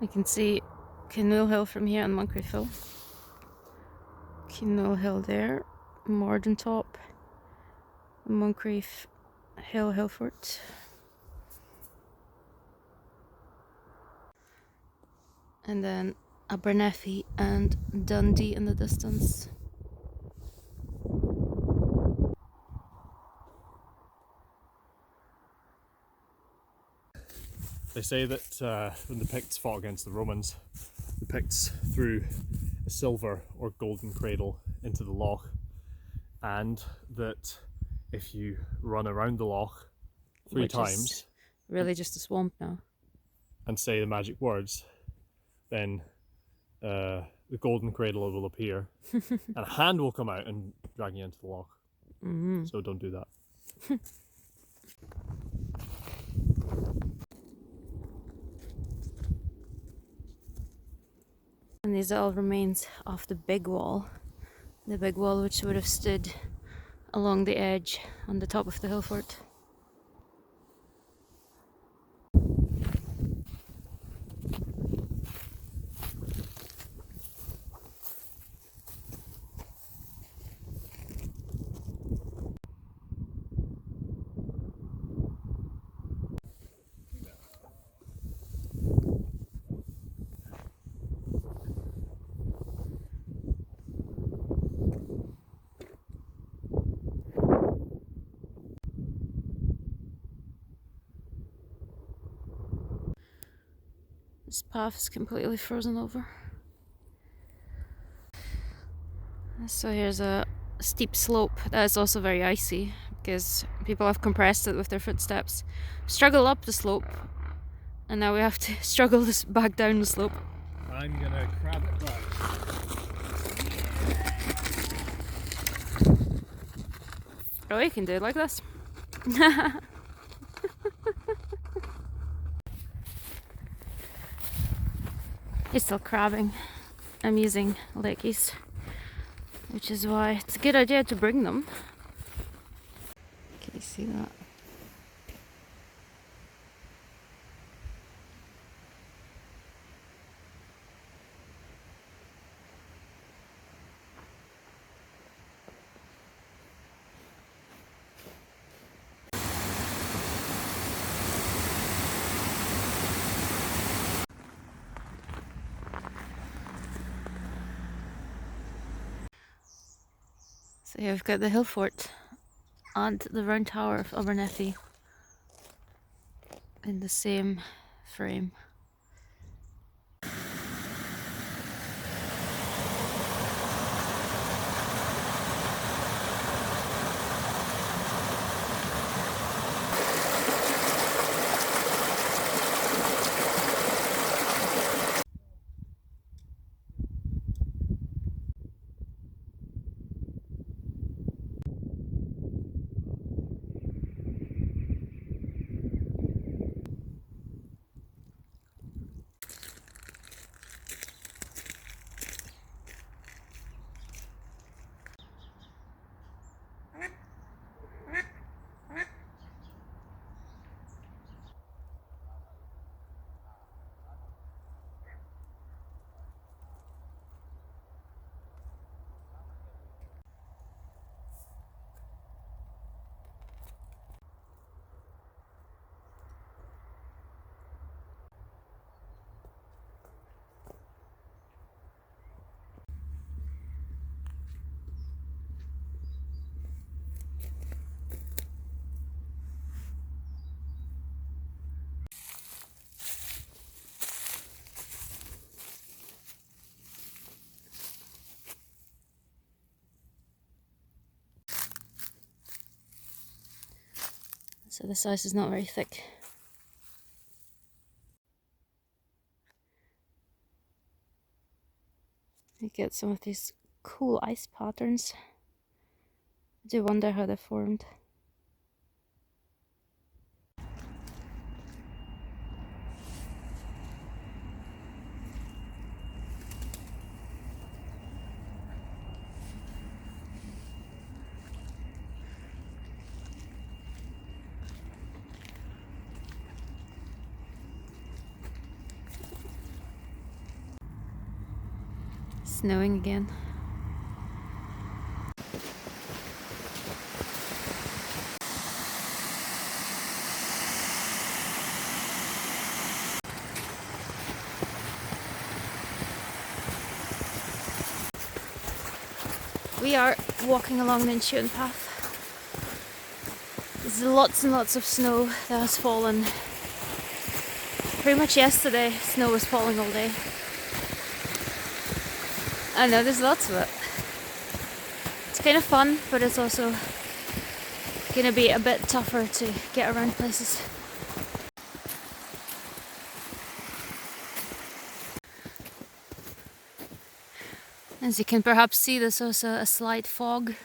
I can see KINNOULL Hill from here on Moncrief Hill. KINNOULL Hill there, Morden Top, Moncrief Hill, Hillfort. And then ABERNETHY and Dundee in the distance. They say that when the Picts fought against the Romans, the Picts threw a silver or golden cradle into the loch, and that if you run around the loch three times, really just a swamp now, and say the magic words, then the golden cradle will appear and a hand will come out and drag you into the loch. So don't do that. And these are all remains of the big wall. The big wall which would have stood along the edge on the top of the hill fort. This path is completely frozen over. So here's a steep slope that is also very icy because people have compressed it with their footsteps. Struggle up the slope, and now we have to struggle this back down the slope. I'm gonna crab it back. Oh, you can do it like this. He's still crabbing. I'm using leckies, which is why it's a good idea to bring them. Can you see that? So here we've got the hill fort and the round tower of Abernethy in the same frame. So this ice is not very thick. You get some of these cool ice patterns. I do wonder how they're formed. Snowing again. We are walking along the Intuition path. There's lots and lots of snow that has fallen. Pretty much yesterday, snow was falling all day. I know, there's lots of it. It's kind of fun, but it's also gonna be a bit tougher to get around places. As you can perhaps see, there's also a slight fog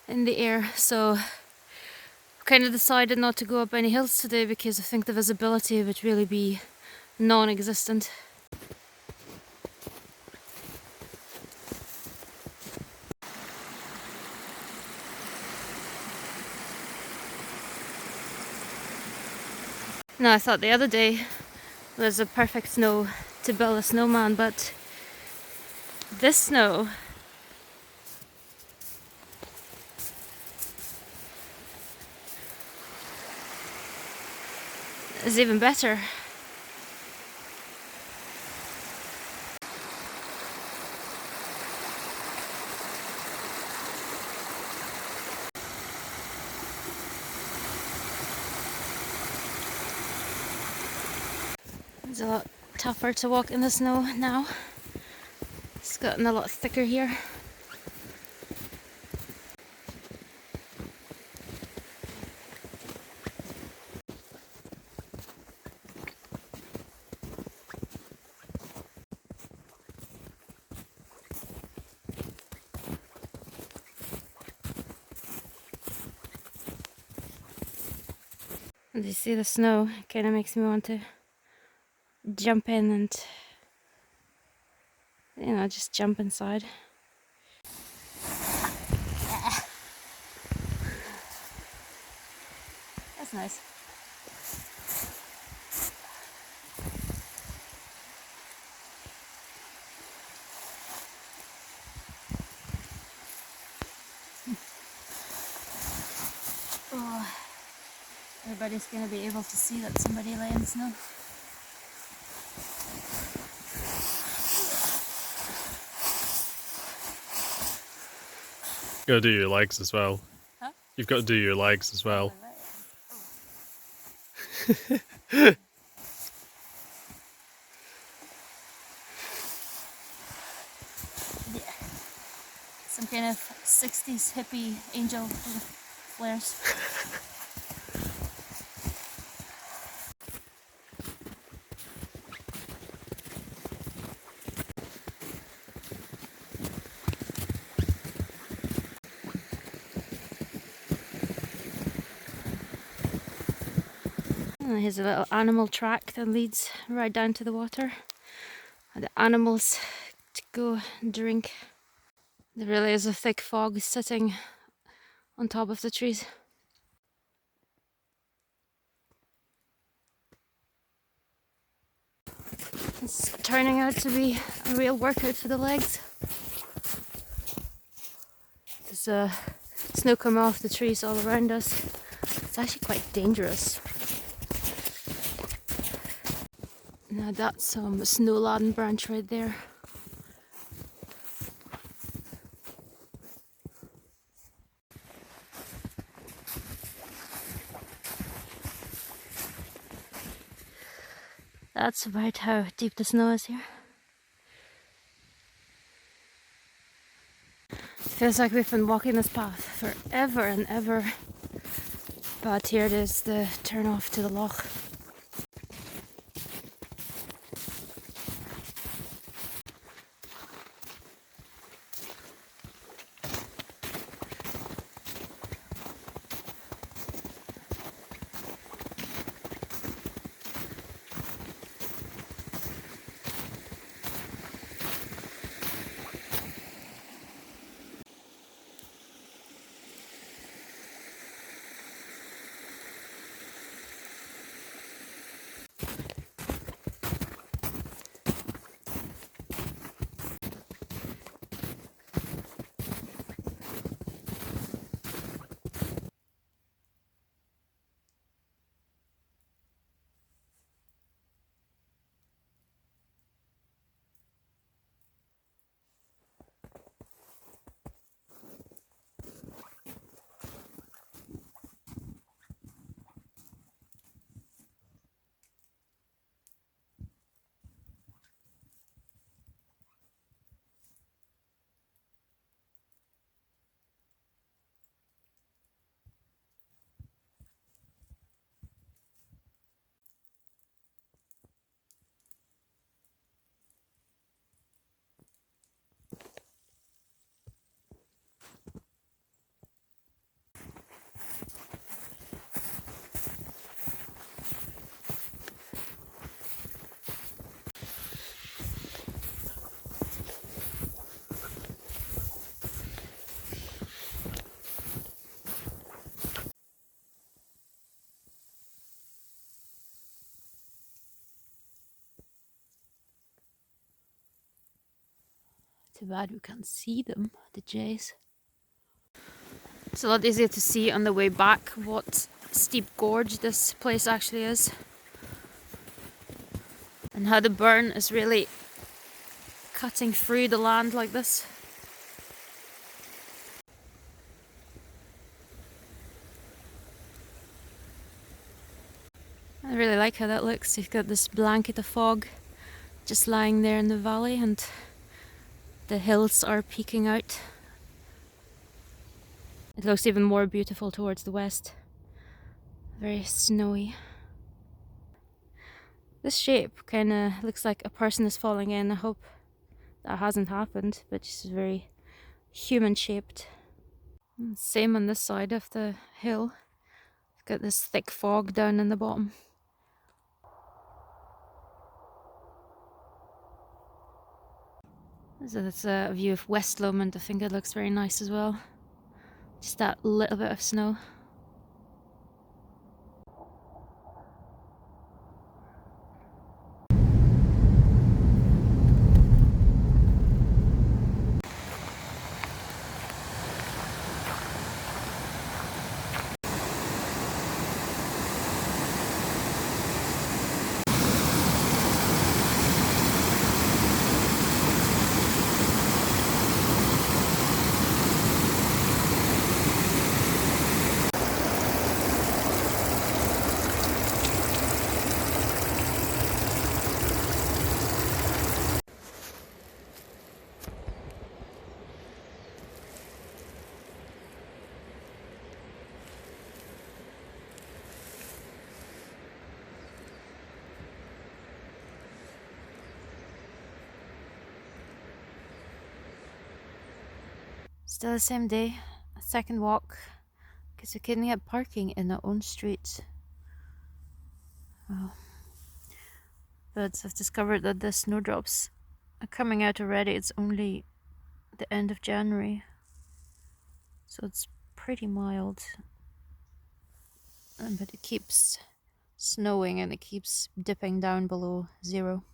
in the air, so I've kind of decided not to go up any hills today because I think the visibility would really be non-existent. Now, I thought the other day was a perfect snow to build a snowman, but this snow is even better. It's a lot tougher to walk in the snow now. It's gotten a lot thicker here. And you see the snow, it kind of makes me want to jump in and, you know, just jump inside. That's nice. Oh, everybody's gonna be able to see that somebody lay in the snow. You've got to do your legs as well. Huh? You've got to do your legs as well. Yeah. Some kind of 60s hippie angel with flares. And here's a little animal track that leads right down to the water. The animals to go drink. There really is a thick fog sitting on top of the trees. It's turning out to be a real workout for the legs. There's snow coming off the trees all around us. It's actually quite dangerous. Now that's some snow-laden branch right there. That's about how deep the snow is here. Feels like we've been walking this path forever and ever. But here it is, the turn off to the loch. Too bad we can't see them, the jays. It's a lot easier to see on the way back what steep gorge this place actually is. And how the burn is really cutting through the land like this. I really like how that looks. You've got this blanket of fog just lying there in the valley and the hills are peeking out. It looks even more beautiful towards the west. Very snowy. This shape kind of looks like a person is falling in. I hope that hasn't happened, but it's very human shaped. And same on this side of the hill. We've got this thick fog down in the bottom. So that's a view of West Lomond. I think it looks very nice as well. Just that little bit of snow. Still the same day, a second walk, because we couldn't get parking in our own street. Oh. But I've discovered that the snowdrops are coming out already. It's only the end of January, so it's pretty mild. But it keeps snowing and it keeps dipping down below zero.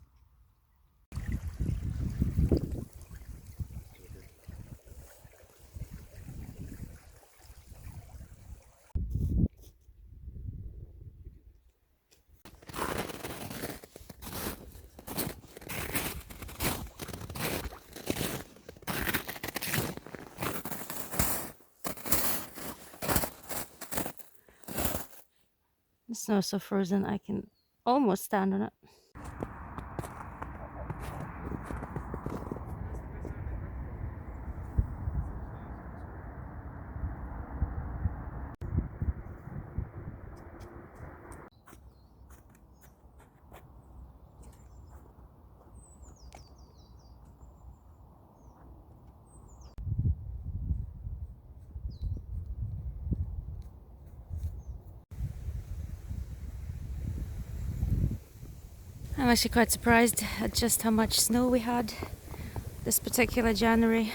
The snow's so frozen I can almost stand on it. I'm actually quite surprised at just how much snow we had this particular January.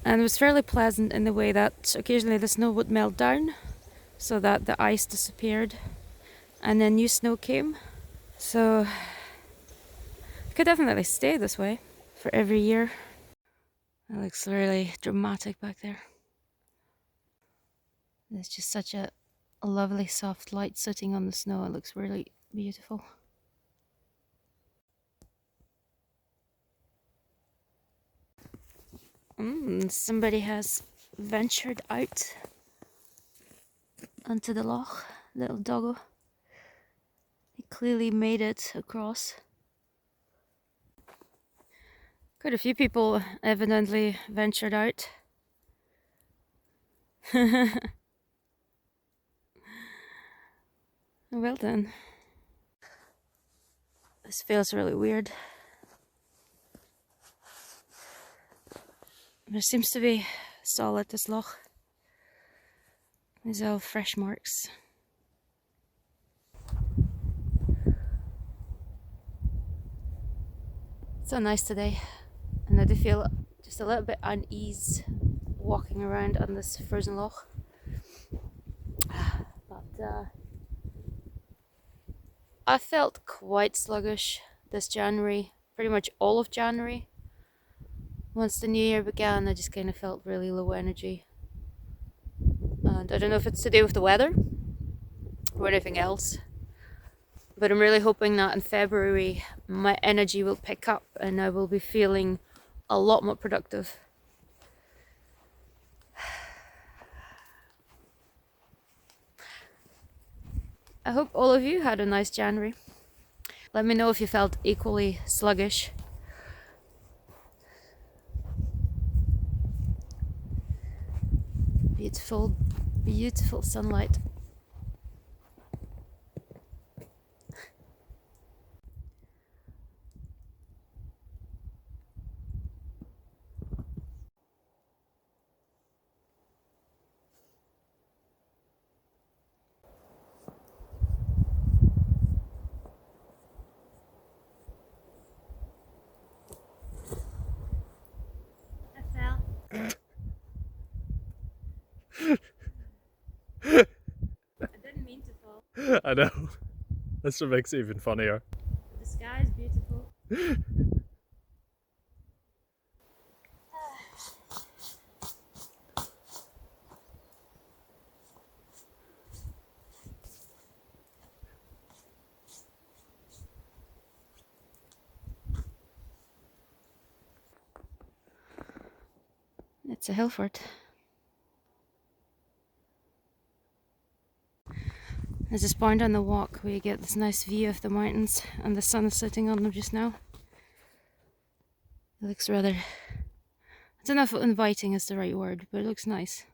And it was fairly pleasant in the way that occasionally the snow would melt down so that the ice disappeared and then new snow came. So it could definitely stay this way for every year. It looks really dramatic back there. There's just such a lovely soft light sitting on the snow. It looks really beautiful. Somebody has ventured out onto the loch, little doggo. He clearly made it across. Quite a few people evidently ventured out. Well done. This feels really weird. There seems to be solid this loch. These are all fresh marks. So nice today, and I do feel just a little bit unease walking around on this frozen loch. But I felt quite sluggish this January, pretty much all of January. once the new year began, I just kind of felt really low energy. And I don't know if it's to do with the weather or anything else, but I'm really hoping that in February my energy will pick up and I will be feeling a lot more productive. I hope all of you had a nice January. Let me know if you felt equally sluggish. Beautiful, beautiful sunlight. I fell. I didn't mean to fall. I know. That's what makes it even funnier. The sky is beautiful. It's a hill fort. There's this point on the walk where you get this nice view of the mountains and the sun is sitting on them just now. It looks rather... I don't know if inviting is the right word, but it looks nice.